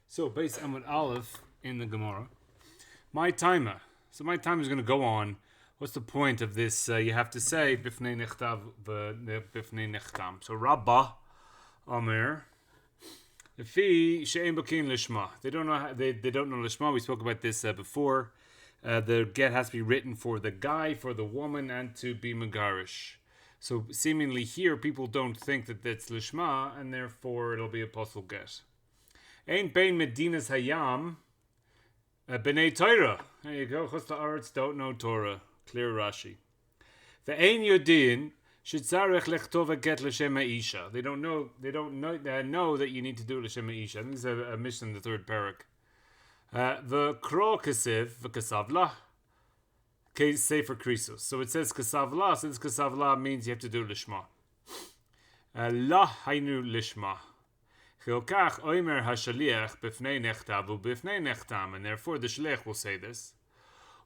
So, based on Aleph in the Gemara, my timer. So my timer is going to go on. What's the point of this? You have to say bifnei nechtav bifnei nechtam. So Rabbah Omer, Fi she'en bakin lishma. They don't know. They don't know lishma. We spoke about this before. The get has to be written for the guy, for the woman, and to be megarish. So seemingly here, people don't think that that's lishma, and therefore it'll be a possible get. Ein bein medinas hayam b'nei Torah. There you go. Chutz la'aretz don't know Torah. Clear Rashi. The ein yodin shitzarech lechtov a get l'shem ha'isha. They don't know. They don't know that you need to do l'shem ha'isha. I think this is a mission in the third parak. The kro kesiv v'kesavla. Sefer krisos. So it says kesavla. Since kesavla means you have to do lishma. La hainu lishma. Chilkach oimer hashaliach b'fnei nechtav u'b'fnei nechtam, and therefore the shliach will say this.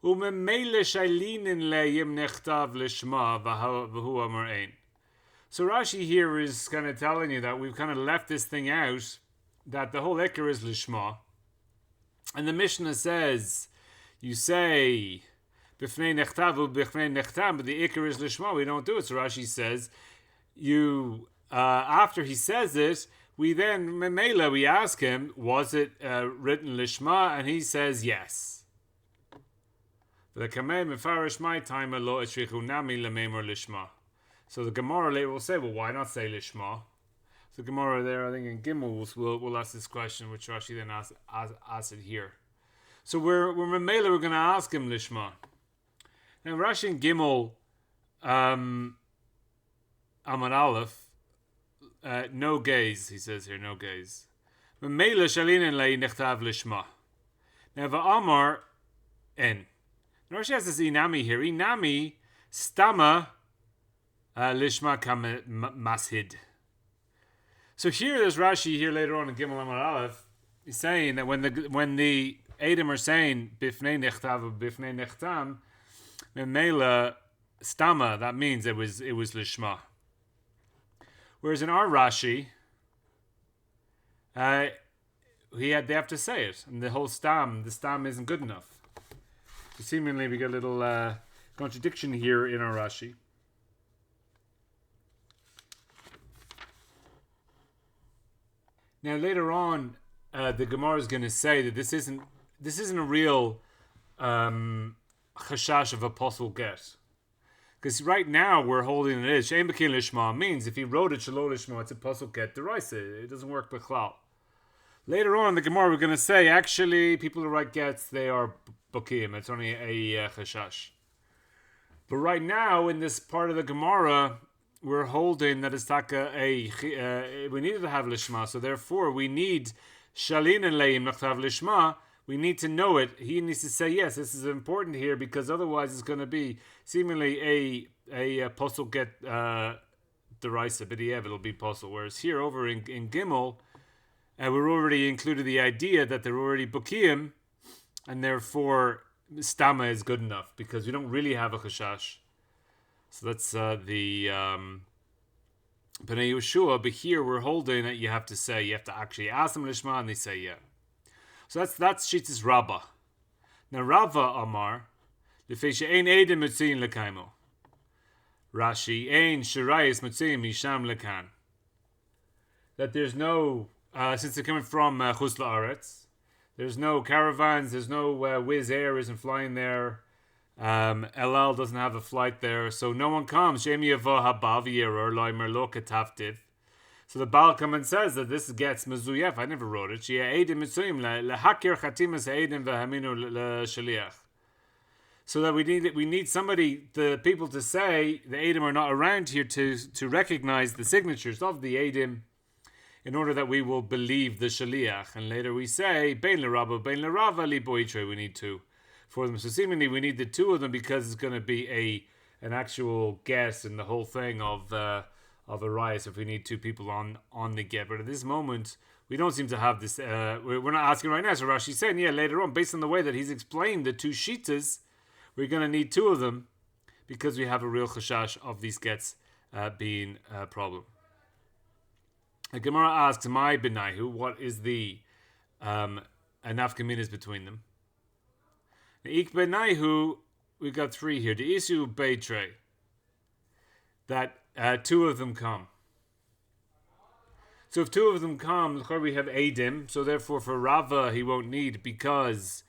U'memele shailinin le'yim nechtav lishma v'hu amar ein. So Rashi here is kind of telling you that we've kind of left this thing out, that the whole ikar is lishma, and the Mishnah says, you say b'fnei nechtav u'b'fnei nechtam, but the ikar is lishma. We don't do it. So Rashi says, you after he says it, we then, Memela, we ask him, was it written lishma? And he says yes. So the Gemara later will say, well, why not say lishma? So the Gemara there, I think in Gimel, will ask this question, which Rashi then asks it here. So we're Memela, we're going to ask him lishma. Now Rashi in Gimel, Amar Aleph, no gaze, he says here, no gaze. Memela shalinen lei nechtav lishma. Now va'amar en. Now Rashi has this inami here. Inami stama lishma kam mashid. So here, there's Rashi here later on in Gimel Amar Aleph. He's saying that when the Edom are saying bifnei nechtav or bifnei nechtam, memela stama, that means it was lishma. Whereas in our Rashi, they have to say it, and the stam isn't good enough. So seemingly we get a little contradiction here in our Rashi. Now later on, the Gemara is going to say that this isn't a real chashash of a possible get. Because right now we're holding it is Shein B'Kin Lishma means if he wrote it Shelo Lishma, it's a possible get deraisa. It doesn't work b'chlal. Later on in the Gemara we're going to say actually people who write gets, they are B'Kim. It's only a chashash. But right now in this part of the Gemara we're holding that it's taka we needed to have Lishma, so therefore we need Shalin and Leim Nachtav Lishma. We need to know it. He needs to say, yes, this is important here, because otherwise it's going to be seemingly a posel get deraisa, b'di'ev, it'll be posel. Whereas here over in Gimel, we're already included the idea that they're already bukiyim, and therefore stama is good enough, because we don't really have a chashash. So that's the B'nai Yeshua, but here we're holding that you have to actually ask them lishma, and they say yeah. So that's Shittis Rabbah. Now Rava Amar, Lefeisha ein Edim Mutziin Lekaimo. Rashi ein Shirayis Mutziin Misham Lekan. That there's no, since they're coming from Chutz la'aretz, there's no caravans, there's no Wizz Air isn't flying there. El Al doesn't have a flight there, so no one comes. Shem Yavo Habav Yeror Loimer Lo Ketavtiv. So the Baal comes and says that this gets mezuyef. I never wrote it. So that we need somebody, the people to say the Edom are not around here to recognize the signatures of the Edom, in order that we will believe the shaliach. And later we say bein l'rava li boitre. We need two for them. So seemingly we need the two of them because it's going to be an actual guess in the whole thing of a riot if we need two people on the get. But at this moment, we don't seem to have this. We're not asking right now. So Rashi's saying, yeah, later on, based on the way that he's explained the two shitas, we're going to need two of them because we have a real chashash of these gets being a problem. The Gemara asks, "My benaihu, what is the a nafkamina is between them. The ikbenaihu, we got three here. The issue beitre, that two of them come. So if two of them come, we have Adim, so therefore for Rava he won't need, because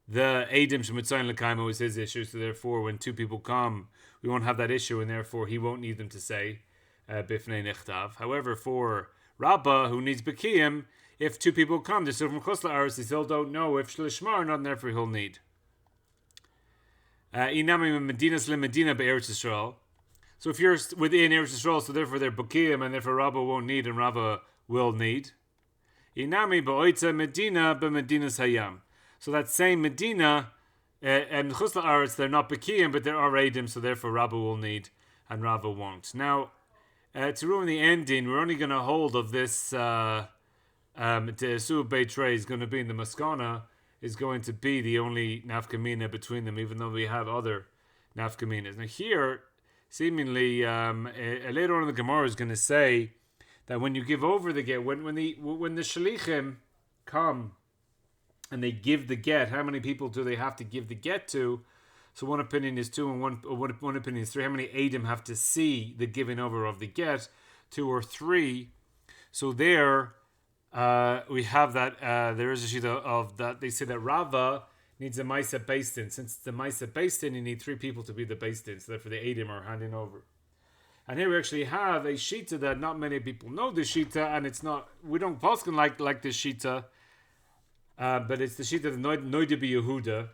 the Adim Shemitzayin L'Kaimo is his issue, so therefore when two people come, we won't have that issue, and therefore he won't need them to say Bifnei Nechtav. However, for Rabba, who needs Bekiyim, if two people come, they're still from Chos La'aretz, they still don't know if Shlishma or not, and therefore he'll need. Inami Medinas LeMedina Be'eretz Yisrael. So if you're within Eretz Yisrael, so therefore they're Bekiyim, and therefore Rabba won't need, and Rabba will need. Inami Ba'oitza Medina Be'Medinas Hayam. So that same Medina, and Chus La'aretz, they're not Bekiyim, but they're Aredim, so therefore Rabba will need, and Rabba won't. Now, to ruin the ending, we're only going to hold of this, the Esu Beitrei is going to be in the Maskana, is going to be the only nafkamina between them, even though we have other nafkaminas. Now here, seemingly, later on in the Gemara is going to say that when you give over the get, when the shluchim come and they give the get, how many people do they have to give the get to? So one opinion is two, and one opinion is three. How many Adim have to see the giving over of the get? Two or three. So there, we have that. There is a sheet of that. They say that Rava needs a Maisa Beistin. Since it's the Maisa Beistin, you need three people to be the Beistin. So therefore the Adim are handing over. And here we actually have a Shita that not many people know the Shita, and it's not, we don't poskin like the Shita, but it's the Shita of Noidebi Yehuda,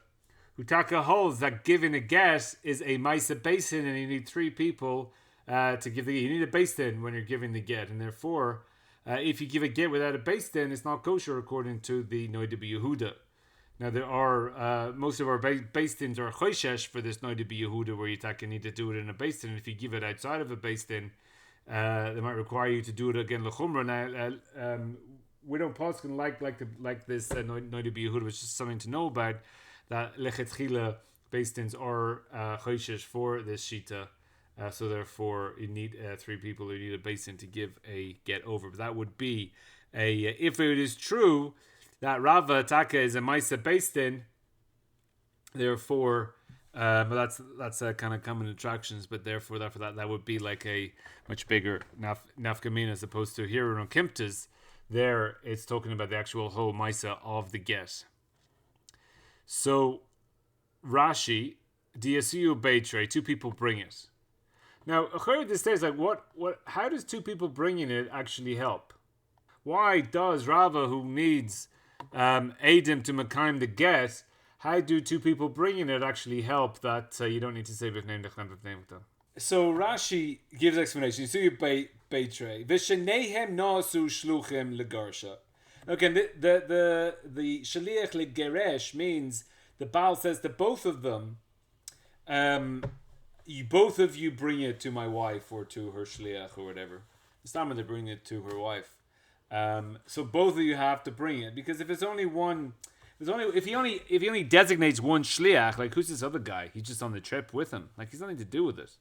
who taka holds that giving a get is a Maisa Beistin, and you need three people to give the get. You need a Beistin when you're giving the get, and therefore, if you give a get without a Beistin, it's not kosher according to the Noidebi Yehuda. Now there are most of our Beis-Dins are choishesh for this Noidebi Yehuda, where you need to do it in a Beis-Din, and if you give it outside of a Beis-Din, they might require you to do it again l'chumra. Now we don't poskin like this Noidebi Yehuda, which is something to know about, that lechetchila Beis-Dins are choishesh for this shita, so therefore you need three people, you need a Beis-Din to give a get over. But that would be if it is true that Rava Taka is a Maisa Beistin, therefore, but that's kind of common attractions. But therefore that would be like a much bigger nafkamina as opposed to here on Kimptas. There, it's talking about the actual whole Maisa of the get. So Rashi, Diasiu Beitre, two people bring it. Now, according to this says like what? How does two people bringing it actually help? Why does Rava, who needs Adim to Mekayim the get, how do two people bringing it actually help that you don't need to say B'fnei Nechtam B'fnei Nechtam? So Rashi gives explanation. So you Beitrei V'shenehem nasu shluchim legarsha. Okay, the shaliach legeresh means the Baal says to both of them, both of you bring it to my wife or to her shliach or whatever. It's not when they bring it to her wife. So both of you have to bring it, because if it's only one, if he only designates one shliach, like who's this other guy? He's just on the trip with him. Like he's nothing to do with it.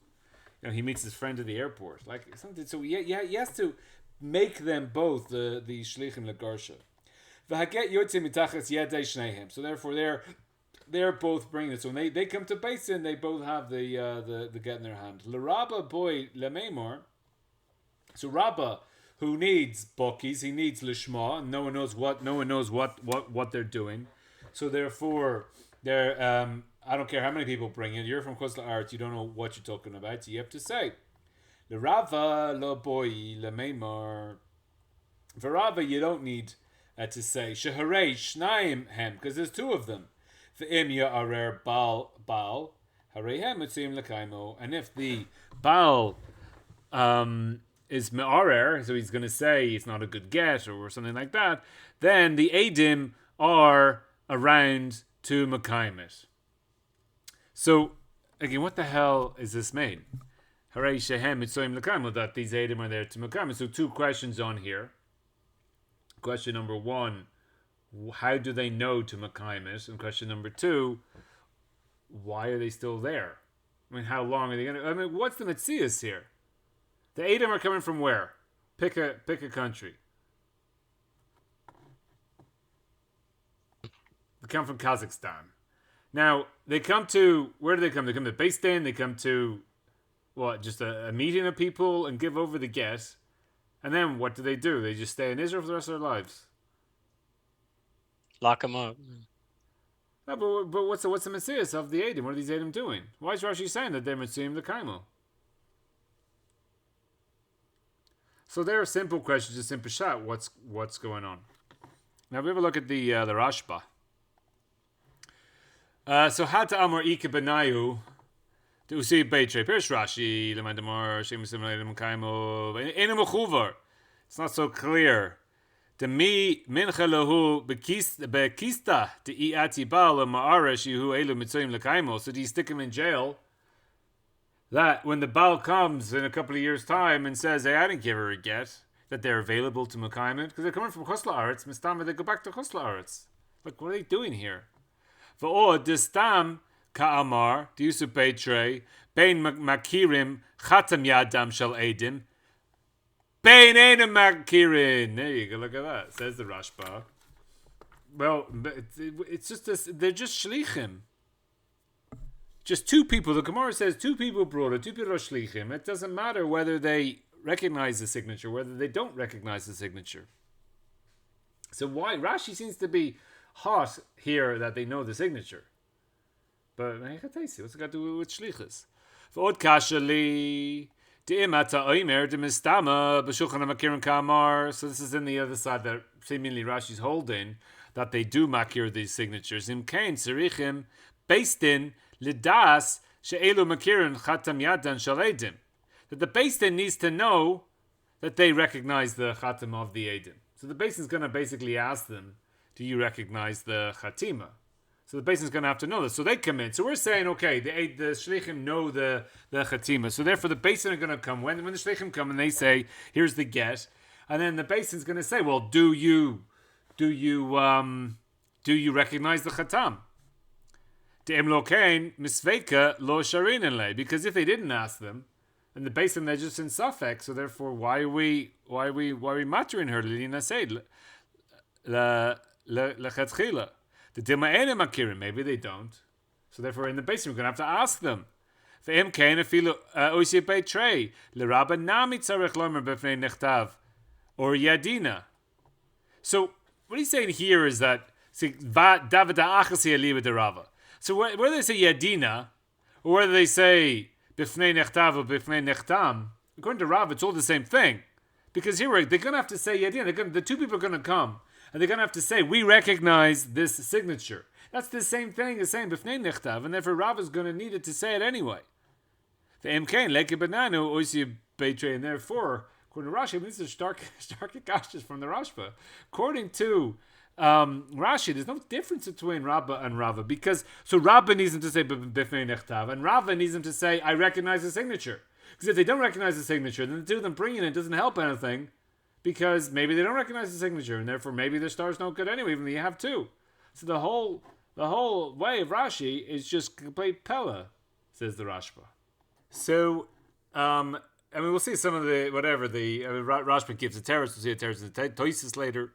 You know, he meets his friend at the airport. Like something. So he has to make them both the shlichim legarsha. V'haget yotzei mitachas yedei shneihem. So therefore they're both bringing it. So when they come to Beisin, they both have the get in their hand. L'Rabba boy lemeimor. So Rabba, who needs bokis, he needs lishma, and no one knows what they're doing. So therefore, they're I don't care how many people bring it. You're from Chos La'aretz, you don't know what you're talking about. So you have to say, the Rava lo boy lemeimor. For Rava, you don't need to say sheharei shnaim hem, because there's two of them. V'im ya'arer bal harei hem etzim lekaimo, and if the bal is me'arer, so he's going to say it's not a good get or something like that, then the Adim are around to Mekayim it. So, again, what the hell is this made? Harei shehem mitzoyim l'kaimo, that these Adim are there to Mekayim. So two questions on here. Question number one, how do they know to Mekayim it? And question number two, why are they still there? I mean, how long are they going to... I mean, what's the Metzias here? The Adim are coming from where? Pick a country. come from Kazakhstan. Now, they come to, where do they come? They come to Beis Din, they come to, just a meeting of people and give over the get. And then what do? They just stay in Israel for the rest of their lives. Lock them up. No, but what's the Messias of the Edom? What are these Edom doing? Why is Rashi saying that they're Mitzvim the Kaimo? So there are simple questions, a simple shot. What's going on? Now we have a look at the Rashba. So Hata Amor Ike Benayu to Usi Beitre Pirish Rashi Lemandamar Shemusim Ledem Kaimo Enum Chuvar. It's not so clear. The mi mincha lahu bekista to iati bal ma'arash yehu elu mitzayim lekaimo. So do you stick him in jail? That when the Baal comes in a couple of years' time and says, "Hey, I didn't give her a get," that they're available to Mekayim because they're coming from Chosla Aretz. Mistama, they go back to Chosla Aretz. Look, what are they doing here? V'od distam ka'amar diusu beitrei bein makirim chatam yadam shel edim. Bein einem makirin. There you go. Look at that. Says the Rashba. Well, it's just this. They're just shlichim. Just two people. The Gemara says two people brought it. Two people are shlichim. It doesn't matter whether they recognize the signature, whether they don't recognize the signature. So why Rashi seems to be hot here that they know the signature, but what's it got to do with shlichus? V'od kashali de'imata oimer demistama b'shulchan hamakirim kamar. So this is in the other side that seemingly Rashi's holding that they do makir these signatures. Im kain tzarichim Beis Din lidas she'elu makirin chatam yadan shaledim. That the Beis Din needs to know that they recognize the chatam of the edim. So the Beis Din is going to basically ask them, do you recognize the chatima? So the Beis Din is going to have to know this. So they come in. So we're saying, okay, the shlichim know the chatima. So therefore the Beis Din are going to come. When the shlichim come and they say, here's the get. And then the Beis Din is going to say, well, do you recognize the chatam? Because if they didn't ask them, and the Beis Din they're just in suffix, so therefore why are we mattering her? Maybe they don't. So therefore in the Beis Din we're gonna have to ask them. Or Yadina. So what he's saying here is that so whether they say Yadina, or whether they say Bifnei Nechtav or Bifnei Nechtam, according to Rav, it's all the same thing. Because here they're going to have to say Yadina. The two people are going to come, and they're going to have to say, we recognize this signature. That's the same thing as saying Bifnei Nechtav, and therefore Rav is going to need it to say it anyway. The Emkein, Leke Benanu, Oisi Beitre, and therefore, according to Rashi, these are stark kashas from the Rashba. According to Rashi, there's no difference between Rabba and Rava, because so Rabba needs him to say Bifnei Nechtav, and Rava needs him to say I recognize the signature. Because if they don't recognize the signature, then the two of them bringing it doesn't help anything, because maybe they don't recognize the signature, and therefore maybe their star's no good anyway, even though you have two. So the whole way of Rashi is just complete pella, says the Rashba. So we'll see some of the Rashba gives a terrace. We'll see a terrace in the Toises later.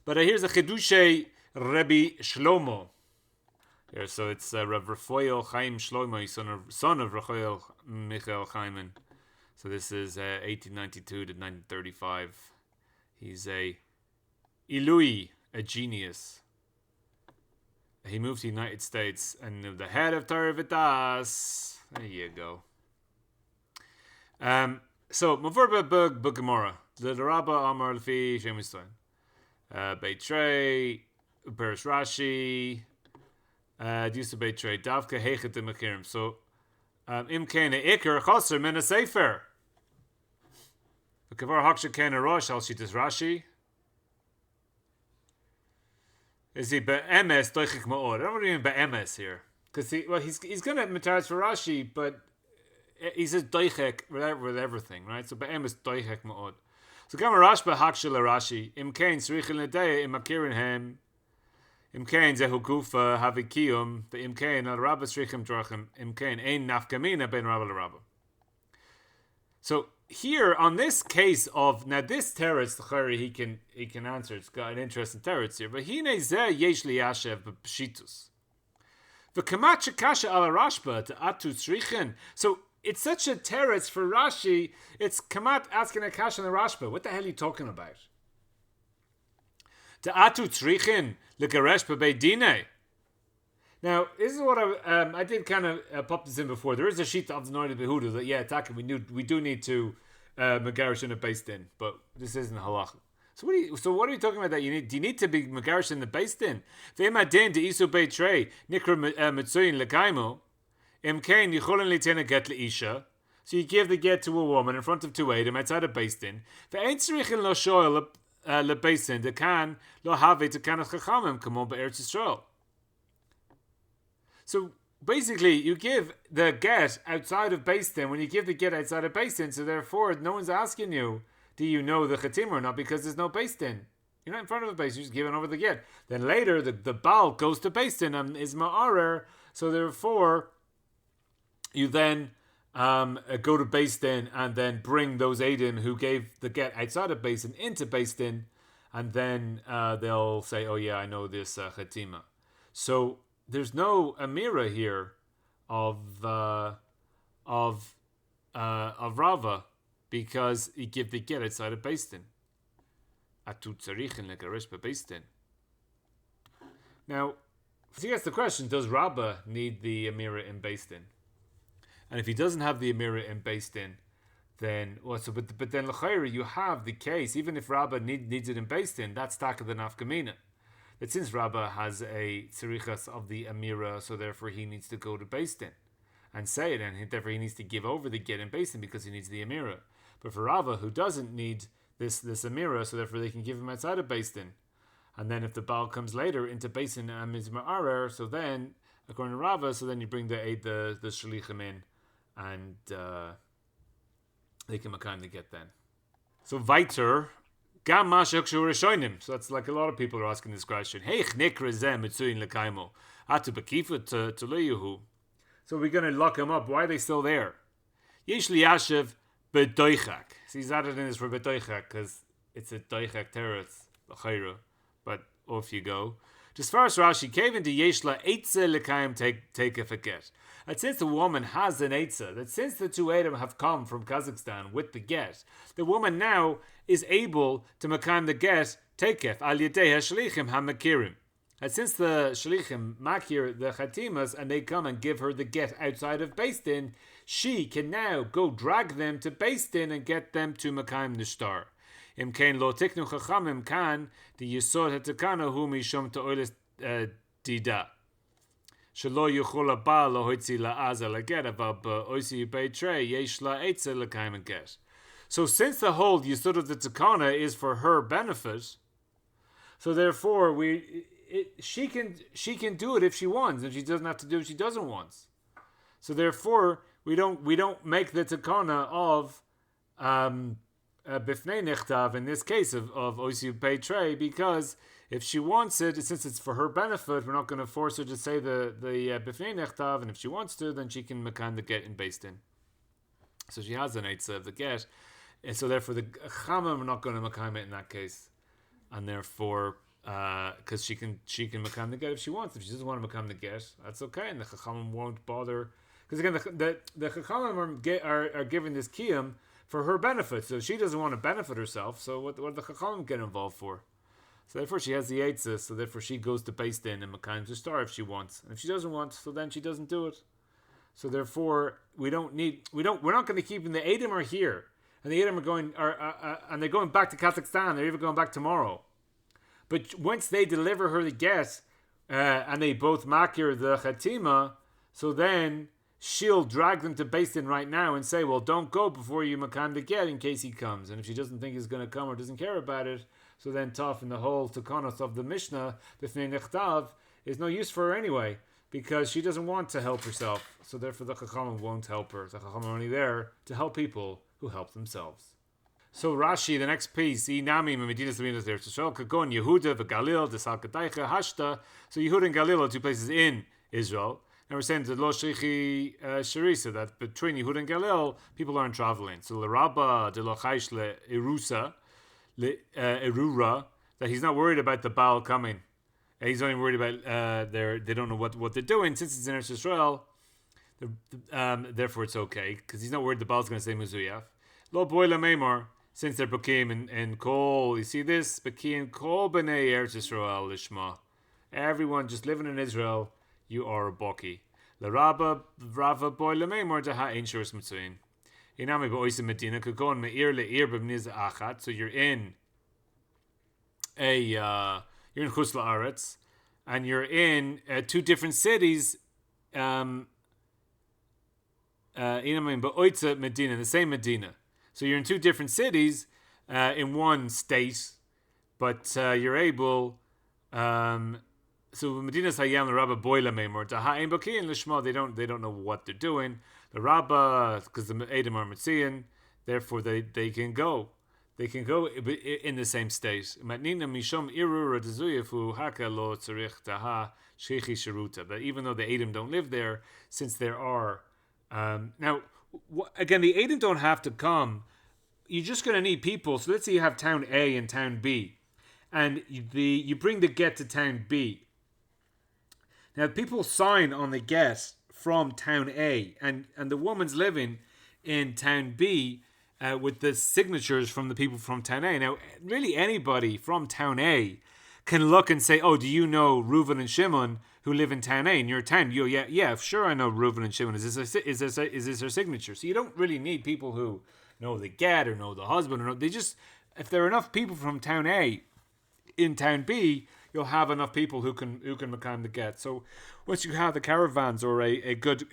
But here's a Chadושי Rebbe Shlomo. Here, so it's Rav Raphael Chaim Shlomo, son of Raphael Michael Heiman. So this is 1892 to 1935. He's a Ilui, a genius. He moved to the United States and the head of Torah V'das. There you go. So Mavur B'Gemara. The Rabba Amar Lefi Shem Yisrael. Beitrei, Perish Rashi, Dusa Beitrei, Davka Hechet Makirim. So, Imkane Iker Chaser Mena Sefer. The Kavar Haksha Kena Rosh Al Shitas Rashi. Is he Be'emes Doichik Ma'od? I don't know what you mean Be'emes here. Because he's going to Mataras for Rashi, but he says Doichik with everything, right? So Be'emes Doichik Ma'od. So Gamma Rashba Hakshel Rashi Imkain Srichel Nedei Imakirin Hem Imkain Zehu Gufa Havikiyum the Imkain Al Rabba Srichim Drachim Imkain Ein Nafkamina Ben Rabba Rabba. So here on this case of now this teretz the chayri he can answer. It's got an interesting teretz here. But hine zeh yesh li yashev b'pshitus. V'kamat shekasha ala Rashba to atu tzrichin. So it's such a teretz for Rashi. It's kamat asking a kasha on the Rashba. What the hell are you talking about? To atu tzrichin l'garesh b'beidine. Now, this is what I did kind of pop this in before. There is a sheet of the Noida Behuda that, yeah, Taka, we do need to Megarish in a based in, but this isn't halach. So what are you talking about that do you need to be Megarish in the based in? Ve'emadin de isu beitrei nikra mitzuyin lekaimo imkein yicholen litena get leisha. So you give the get to a woman in front of two Adam outside a based in. Ve'ein tzrichin lo shoel le based in dekan lo have to kanach chachamim kamon be'eretz Yisrael. So basically, you give the get outside of Beis Din when you give the get outside of Beis Din. So therefore, no one's asking you, do you know the Chatim or not? Because there's no Beis Din. You're not in front of a Beis Din. You're just giving over the get. Then later, the Baal goes to Beis Din and is Ma'arer. So therefore, you then go to Beis Din and then bring those Eidim who gave the get outside of Beis Din into Beis Din. And then they'll say, oh yeah, I know this Chatima. So there's no amira here of Rava because he give the get outside of Beis Din. Atu tzarichin legaresh bebeis din. Now, so he asks the question: does Rabba need the amira in Beis Din? And if he doesn't have the amira in Beis Din, then but then l'chayra you have the case. Even if Rabba needs it in Beis Din, that's taka the nafkamina. That since Rabbah has a tzirichas of the amira, so therefore he needs to go to Beis Din and say it, and therefore he needs to give over the get in Beis Din because he needs the amira. But for Rabbah, who doesn't need this amira, so therefore they can give him outside of Beis Din. And then if the Baal comes later into Beis Din and Mizma'arer, so then, according to Rabbah, so then you bring the shluchim in, and they can makayim the get then. So weiter. So that's like a lot of people are asking this question. So we're going to lock him up. Why are they still there? So he's added in this for bedoichak because it's a doichak teretz, but off you go. Just far as Rashi came into Yeshla Eitze Lekayim take a get. That since the woman has an Eitze, that since the two Adam have come from Kazakhstan with the get, the woman now is able to makayim the get takef al yedei hashlichim hamakirim. And since the shlichim makir the chatimas and they come and give her the get outside of Beis Din, she can now go drag them to Beis Din and get them to makayim the star. Im kein lo tiknu chachamim kan the yisod hatakana hu mishum ta'olis dida. Shelo yuchol haba lo hoitzi la'aza laget aval ba'oisi beitrei yesh la'etze l'kayim and get. So since the whole yisod of the takana is for her benefit, so therefore she can do it if she wants, and she doesn't have to do it if she doesn't want. So therefore we don't make the takana of bifnei nechtav in this case of oisi beitrei, because if she wants it, since it's for her benefit, we're not going to force her to say the bifnei nechtav, and if she wants to, then she can makan the get in Beis Din. So she has an eitzah of the get, and so therefore the chamam are not going to makan it in that case, and therefore because she can makan the get if she wants. If she doesn't want to makan the get, that's okay, and the chachamim won't bother, because again the chachamim are giving this kiyum for her benefit. So she doesn't want to benefit herself. So what the chachamim get involved for? So therefore she has the eitzah. So therefore she goes to Beis Din and makayim to star if she wants. And if she doesn't want, so then she doesn't do it. So therefore we're not going to keep them. The Edom are here, and the Edom are going and they're going back to Kazakhstan. They're even going back tomorrow. But once they deliver her the get, and they both makir the chatima, so then she'll drag them to Beis Din right now and say, well, don't go before you makan the get in case he comes. And if she doesn't think he's going to come or doesn't care about it, so then tough in the whole takanos of the Mishnah, b'fnei nechtav, is no use for her anyway, because she doesn't want to help herself. So therefore the chachamim won't help her. The chachamim are only there to help people who help themselves. So Rashi, the next piece, Inami Medinas Leminas there. So Kagon Yehuda v'Galil, Desal Kadaicha Hashta. So Yehuda and Galil are two places in Israel. And we're saying the Lo Shrichi Sharisa, that between Yehud and Galil, people aren't traveling. So the Rabba de Lo Chaish le Irusa, le Irura, that he's not worried about the Baal coming. He's only worried about they don't know what they're doing. Since it's in Eretz Yisrael, therefore it's okay, because he's not worried the Baal's going to say Mezuyaf. Lo Boila Meimor, since they're Bakim and Kol, you see this? Bakim Kol B'nei Eretz Yisrael Lishma. Everyone just living in Israel, you are a Boki. Le Rabba Boila Meimor Daha Ein Shurus Mitzuin. Inami Ba'oisa Medina, Kukon Me'ir Le'ir B'mniz Achat, so you're in you're in Chus La'aretz, and you're in two different cities, Inamim Ba'oitza Medina, the same Medina. So you're in two different cities, in one state, but you're able. So Medina's Hayam the Rabba Boila Meimor Taha'im Bakiyin Lishma. They don't know what they're doing. The Rabba, because the Edom are Mitzian, therefore they can go. They can go in the same state. But even though the Edom don't live there, since there are now again the Edom don't have to come. You're just going to need people. So let's say you have town A and town B, and you bring the get to town B. Now people sign on the get from town A, and the woman's living in town B. With the signatures from the people from town A. Now, really anybody from town A can look and say, oh, do you know Reuven and Shimon who live in town A in your town? Yeah, sure I know Reuven and Shimon. Is this their signature? So you don't really need people who know the get or know the husband. If there are enough people from town A in town B, you'll have enough people who can become the get. So once you have the caravans or a good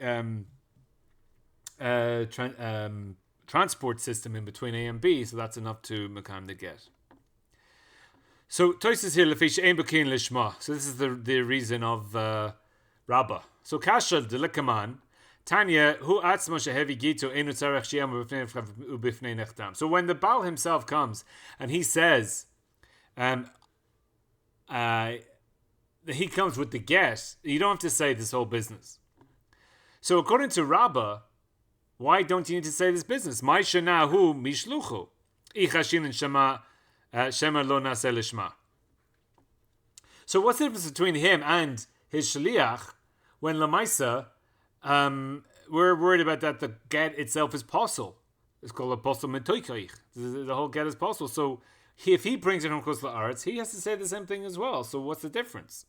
transport system in between A and B, so that's enough to Makam the get. So Tosis here Lefish Ein Bakin Lishma. So this is the reason of Rabbah. So Kashal de Lekaman Tanya Hu Atzma Shehevi Gito Einu Tzarech Shiam Ubifnei Nechtam. So when the Baal himself comes and he says he comes with the get, you don't have to say this whole business. So according to Rabbah, why don't you need to say this business? My shenahu mishluchu. Ichashin and shema lo naseh lishma. So what's the difference between him and his shliach when lamaisa we're worried about that the get itself is possible? It's called a posel metoikaich. The whole get is possible. So if he brings it from Chus La'aretz, he has to say the same thing as well. So what's the difference?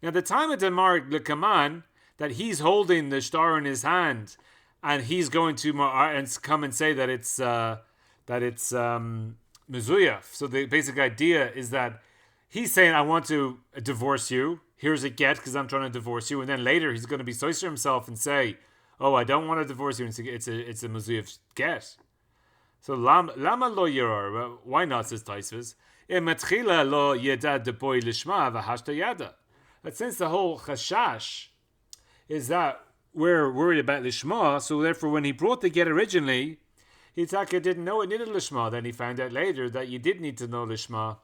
Now the time of Demar Lekaman that he's holding the star in his hand. And he's going to come and say that it's mezuyaf. So the basic idea is that he's saying, "I want to divorce you. Here's a get because I'm trying to divorce you." And then later he's going to be soiser himself and say, "Oh, I don't want to divorce you. It's a mezuyaf get." So lama lo yeror? Why not? Says Taisvis. Ematchila lo yeda deboy lishma v'hashta yada. But since the whole chashash is that we're worried about Lishma, so therefore when he brought the get originally, Yitzhak didn't know it needed Lishma. Then he found out later that you did need to know Lishma.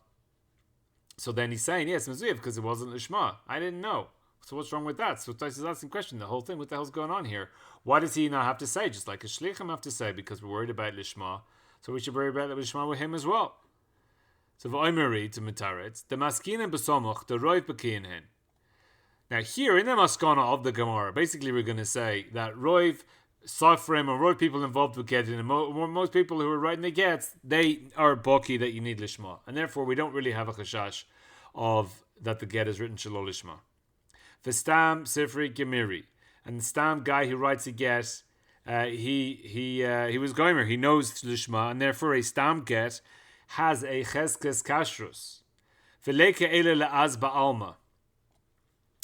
So then he's saying, yes, Mezuyah, because it wasn't Lishma. I didn't know. So what's wrong with that? So Tais is asking the question, the whole thing, what the hell's going on here? Why does he not have to say, just like a shluchim have to say, because we're worried about Lishma, so we should worry about Lishma with him as well. So v'oimeri to Mitaretz, the maskinen besomoch, the roiv bekiin hen. Now here in the Maskana of the Gemara, basically we're going to say that Roiv, Safrim, or Roiv people involved with Gittin, and most people who are writing the Gets, they are Boki that you need Lishma. And therefore we don't really have a chashash of that the Get is written Shalol Lishma. The Stam Sifri Gemiri. And the Stam guy who writes the Get, he was Gomer, he knows Lishma, and therefore a Stam Get has a Cheskes Kashrus. Veleke Ele Le'az Ba'alma.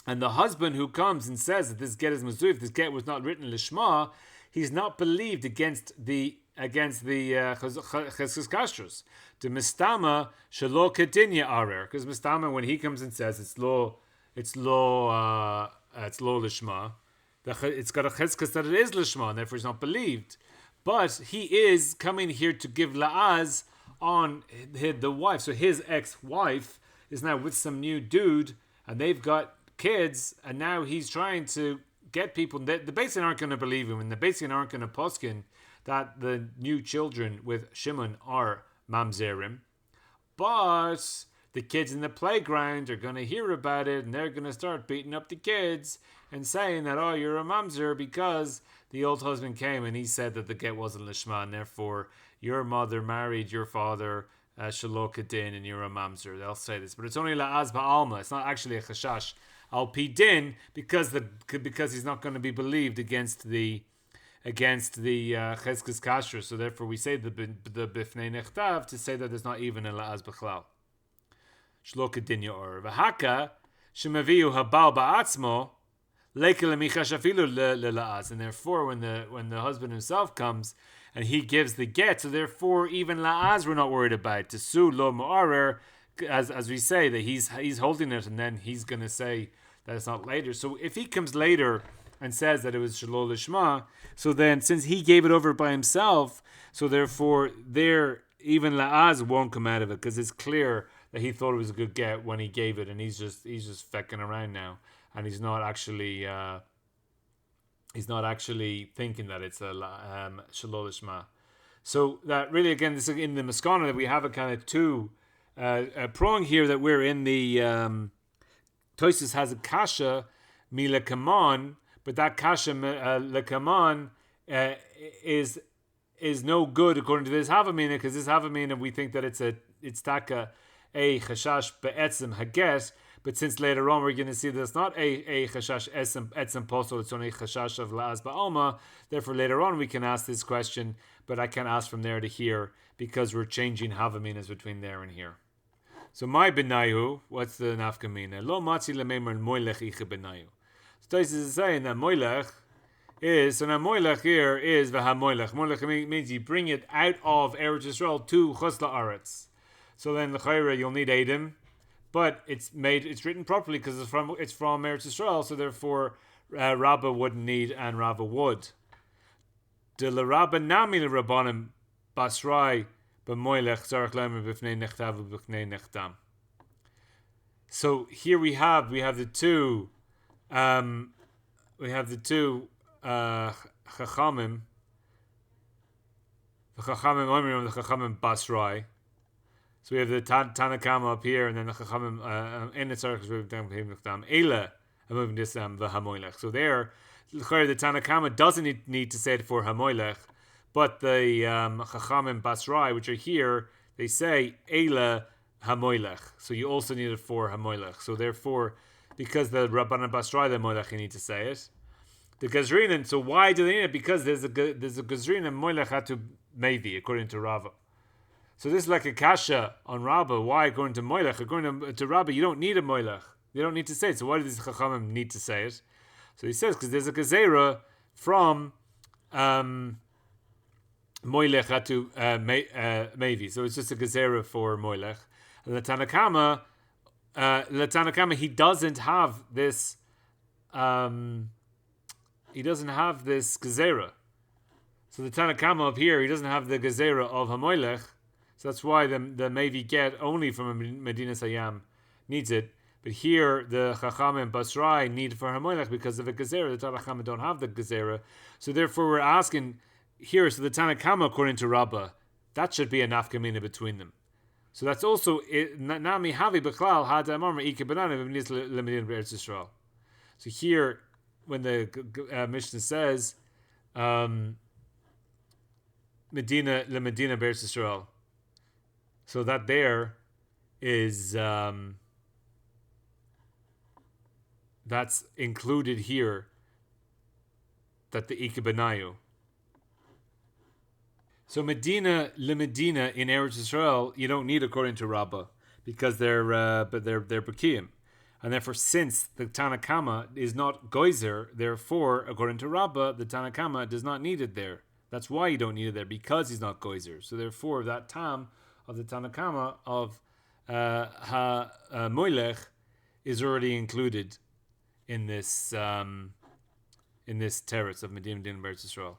And the husband who comes and says that this get is mezuyif, this get was not written lishma, he's not believed against the cheskes kashrus. The mistama shelo kedinya arer, because mistama when he comes and says it's lo lishma, it's got a cheskes that it is lishma, and therefore he's not believed. But he is coming here to give la'az on the wife. So his ex-wife is now with some new dude, and they've got kids, and now he's trying to get people. The Beis Din aren't going to believe him, and the Beis Din aren't going to poskin that the new children with Shimon are mamzerim. But the kids in the playground are going to hear about it, and they're going to start beating up the kids and saying that, oh, you're a mamzer because the old husband came and he said that the get wasn't lishma, and therefore your mother married your father Gittin, and you're a mamzer. They'll say this, but it's only la'az ba'alma. It's not actually a chashash al pi din because he's not going to be believed against the cheskes kasher. So therefore, we say the bifnei nechtav to say that there's not even a la'az b'chlal. Shlo Gittin yo'or v'haka shemaviu habal ba'atzmo lekel emichash afilu lela'az. And therefore, when the husband himself comes and he gives the get, so therefore even la'az we're not worried about. To su lo mu'arer, as we say that he's holding it, and then he's going to say that it's not later. So if he comes later and says that it was shelo lishma, so then since he gave it over by himself, so therefore there even la'az won't come out of it, because it's clear that he thought it was a good get when he gave it, and he's just fecking around now, and he's not actually thinking that it's a shelo lishma. So that really, again, this is in the Maskana that we have a kind of two prong here, that we're in the Tosis has a kasha milekaman, but that kasha lekaman is no good according to this havamina, because this havamina we think that it's taka a chashash be'etzem haget, but since later on we're going to see that it's not a chashash etzem posel, it's only a chashash of la'az ba'alma. Therefore later on we can ask this question, but I can't ask from there to here because we're changing havaminas between there and here. So my benayu, what's the nafkamina? Lo matzi lemeimer moilech iche benayu. So Tosis is saying that moilech is, so now moilech here is v'hamoilech. Moilech means you bring it out of Eretz Yisrael to Chos La'aretz. So then l'chayra you'll need Eidim, but it's written properly because it's from Eretz Yisrael. So therefore Rabbah wouldn't need and Rabbah would. De l'Rabbah nami l'Rabbanim basrai b'moilech zarach lemer b'fnei nechtav b'fnei nechtam. So here we have the two chachamim. The chachamim omrim, the chachamim basrai. So we have the Tanakama up here, and then the chachamim in the tzarich b'fnei nechtam. Eila amuvim disam v'hamoilech. So there, the Tanakama doesn't need to say it for hamoilech, but the chachamim basrai, which are here, they say eila hamoilech. So you also need it for hamoilech. So therefore, because the Rabbanan basrai the moilech, you need to say it. The gazrinan. So why do they need it? Because there's a gazrin and moilech had to maybe according to Rava. So this is like a kasha on Rabbah. Why according to moilech? According to Rabbah, you don't need a moilech. You don't need to say it. So why do these chachamim need to say it? So he says because there's a gezerah from moilech had to maybe. So it's just a gezerah for moilech. And the Tanakama, he doesn't have this. He doesn't have this gezerah. So the Tanakama up here, he doesn't have the gezerah of hamoilech. So that's why the maybe get only from Medina Sayam needs it. But here the Chachamim Basrai need for hamoilech because of a gezerah. The Tanakama don't have the gezerah. So therefore we're asking here. So the Tanakama, according to Rabbah, that should be a nafkamina between them. So that's also nami havi b'chlal had amar ike banana v'mnis lemedina b'Eretz Yisrael. So here, when the Mishnah says Medina lemedina b'Eretz Yisrael, so that there is that's included here. That the ike benayu. So Medina lemedina in Eretz Yisrael you don't need according to Rabbah because they're Bekiim. And therefore, since the Tanakama is not Goizer, therefore, according to Rabbah, the Tanakama does not need it there. That's why you don't need it there, because he's not Goizer. So therefore, that Tam of the Tanakama of Moilech is already included in this teretz of Medina B'Eretz Yisrael.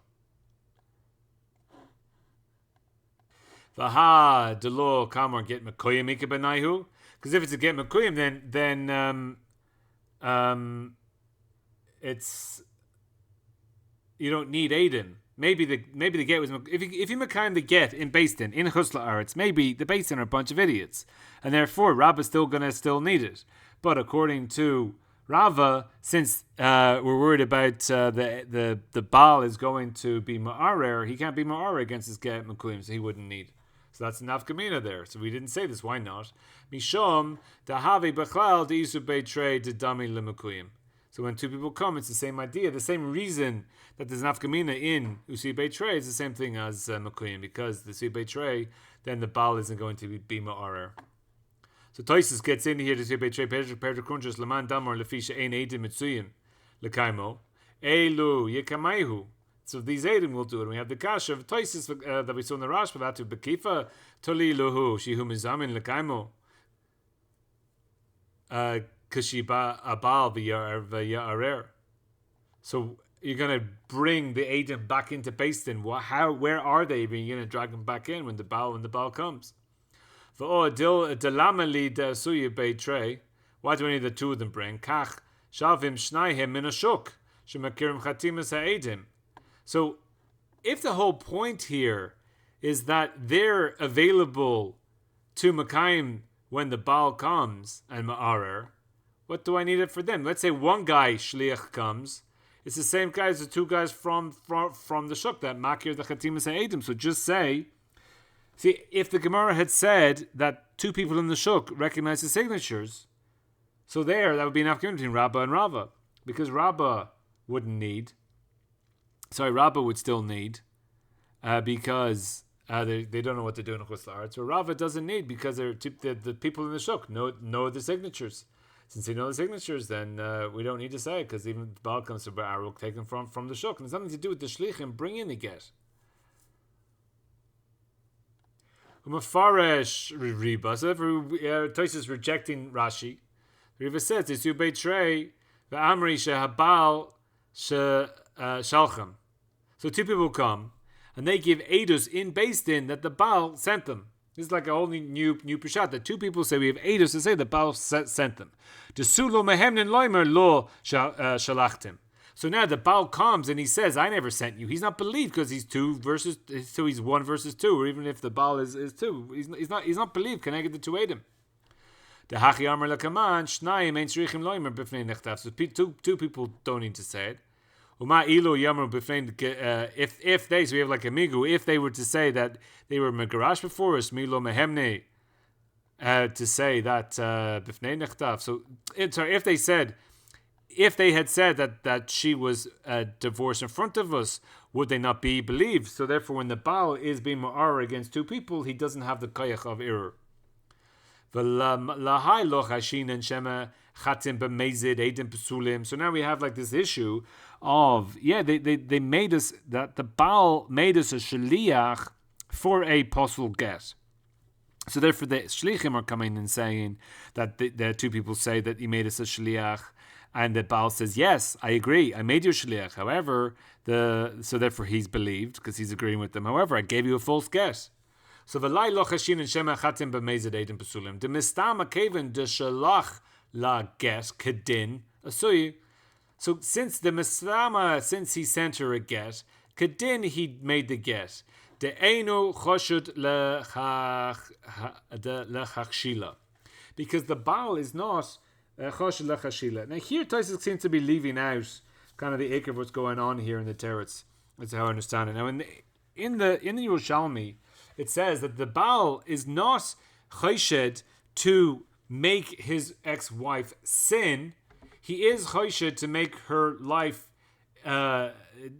Vaha delo kamar get mekoyim ike benayhu. Because if it's a get mekoyim, then it's you don't need Adim. Maybe the get was if you Makayim the get in Gittin in Chutz La'aretz, maybe the Gittin are a bunch of idiots, and therefore Rabbah's still need it. But according to Rava, since we're worried about the Baal is going to be Ma'arer, he can't be Ma'arer against his get Makuyim, so he wouldn't need. So that's enough Kamina there. So we didn't say this. Why not? Mishom dahavi b'chlal deisu beitrei dedami lemakuyim. So when two people come, it's the same idea. The same reason that there's nafkamina in Usi Beitrei is the same thing as Makuyim, because the Usi Beitrei, then the Baal isn't going to be Ma'arer. So Toisus gets in here to Usi Beitrei, Pedro Kunjas, Laman Damar, Lefisha, Ein Eidim, Mitsuyim, Lekaimo, Elu, Yekamaihu. So these Eidim will do it. And we have the Kasha of Toisus that we saw in the Rashba, that to Bekifa, Toli Luhu, Shihu Mizamin, Lekaimo. Kashiba Abal v'Ya'arer. So you're going to bring the Adam back into Basin. Where are they? You're going to drag them back in when the Baal comes. Why do I need the two of them bring? Kach shavim shnayhem min ashuk shemakirim chatimas ha'edim. So if the whole point here is that they're available to Makayim when the Baal comes and Ma'arer, what do I need it for them? Let's say one guy, Shliach, comes. It's the same guy as the two guys from the Shuk, that Makir, the Chatimas Ha'edim. So just say, if the Gemara had said that two people in the Shuk recognize the signatures, so that would be enough between Rabbah and Rava. Because Rabbah would still need, because they don't know what to do in Chutz La'aretz. So Rava doesn't need, because the people in the Shuk know the signatures. Since they know the signatures, then we don't need to say it, because even the Baal comes to Aruk taken from the Shuk. And it's nothing to do with the shluchim bring in the get. Umafaresh Riba. So Tosis is rejecting Rashi. Riva says, "It's Ubeitrei ve'amri shehabal shalcham." So two people come, and they give edus in Gittin that the Baal sent them. This is like a whole new pshat. That two people say we have edus to say the Baal sent them. Desulo mehemnin loimer lo shalachtim. So now the Baal comes and he says, "I never sent you." He's not believed because he's 2 versus 2. He's 1 versus 2, or even if the Baal is 2, he's not believed. Can I get the two edim? The hachi amar lekaman shnayim ein shrichim loimer b'fnei nechtav. So two people don't need to say it. Uma ilu yamru b'fnei if they, so we have like a migu, if they were to say that they were megarash before us, milo mehemne, to say that b'fnei nechtav. So if they had said that she was divorced in front of us, would they not be believed? So therefore, when the Baal is being ma'ar against two people, he doesn't have the koyach of error. So now we have like this issue of, they made us, that the Baal made us a shliach for a possible get. So therefore the shlichim are coming and saying that the two people say that he made us a shliach, and the Baal says, yes, I agree, I made you a shliach. However, so therefore he's believed because he's agreeing with them. However, I gave you a false get. So v'lai lo chashin and shema chatim b'meized eidim pesulim. De mistam akeven de shalach la get kedin asui. So since the mistama, since he sent her a get, kedin he made the get. De einu choshud lechachshila, because the Baal is not choshud lechachshila. Now here Tosfos seems to be leaving out kind of the acre of what's going on here in the teretz. That's how I understand it. Now in the Yerushalmi, it says that the Baal is not choshed to make his ex-wife sin. He is choshed to make her life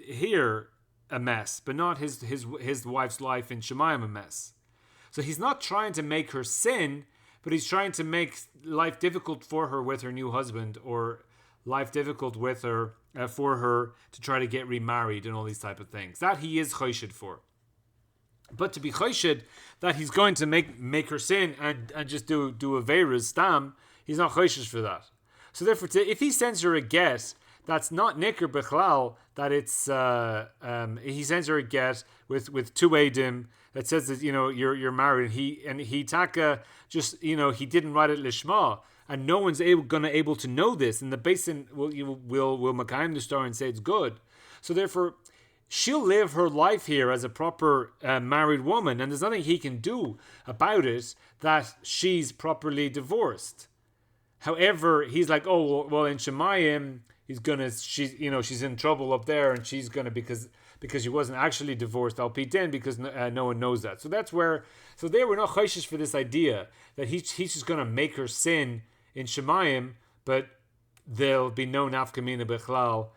here a mess, but not his wife's life in Shemayim a mess. So he's not trying to make her sin, but he's trying to make life difficult for her with her new husband, or life difficult with her for her to try to get remarried and all these type of things. That he is choshed for. But to be choshed that he's going to make her sin and just do a veiras stam, he's not choshed for that. So therefore, if he sends her a get that's not nicker bechlal, that it's he sends her a get with two edim that says that you're married, and he taka just he didn't write it lishma, and no one's able to know this, and the basin will makayim the story and say it's good. So therefore, she'll live her life here as a proper married woman, and there's nothing he can do about it that she's properly divorced. However, he's like, oh well, in Shemayim, she's in trouble up there, and she's gonna because she wasn't actually divorced al pidin because no one knows that. So that's where. So they were not chayshish for this idea that he's just gonna make her sin in Shemayim, but there'll be no nafkamina bechlal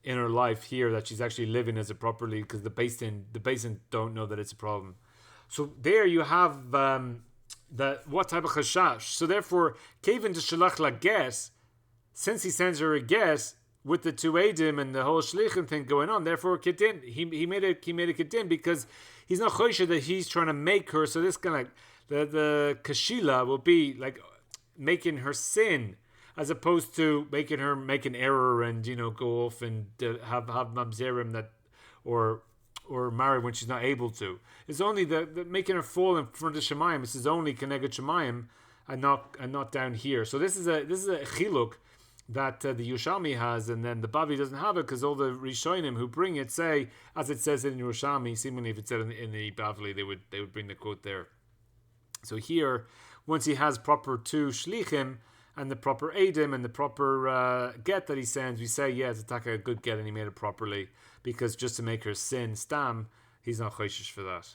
in her life here that she's actually living as a properly, because the basin don't know that it's a problem. So there you have what type of chashash. So therefore, Kevin to shalach la guess, since he sends her a guess with the two edim and the whole shluchim thing going on, therefore Gittin, he made a Gittin because he's not chosher that he's trying to make her. So this kind of like the kashila will be like making her sin, as opposed to making her make an error and go off and have mamzerim that or marry when she's not able to. It's only the making her fall in front of Shemayim. This is only Keneged Shemayim and not down here. So this is a chiluk that the Yerushalmi has, and then the Bavi doesn't have it because all the Rishonim who bring it say, as it says in Yerushalmi, seemingly if it said in the Bavli, they would bring the quote there. So here, once he has proper two shlichim and the proper edim and the proper get that he sends, we say, yeah, it's a good get and he made it properly, because just to make her sin stam, he's not chayshish for that.